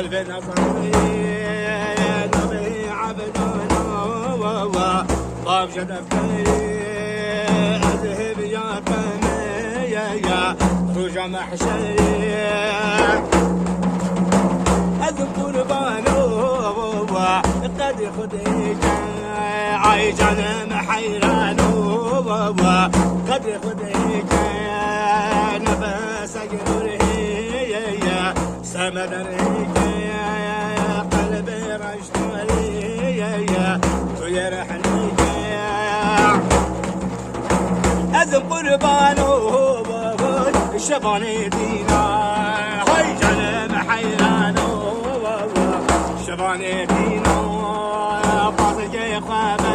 قلبي نصري نبي عبدنا طاب جدفي اذهب يا قمي يا رجع محشري اذكر بانو قد خديك عايجان محيرانو قد خديك نفس اجره سمدريك قلبي رشتري ويرحنيك أذن قربانو شباني دينا هاي جنم حيرانو شباني دينا باطل جي خواب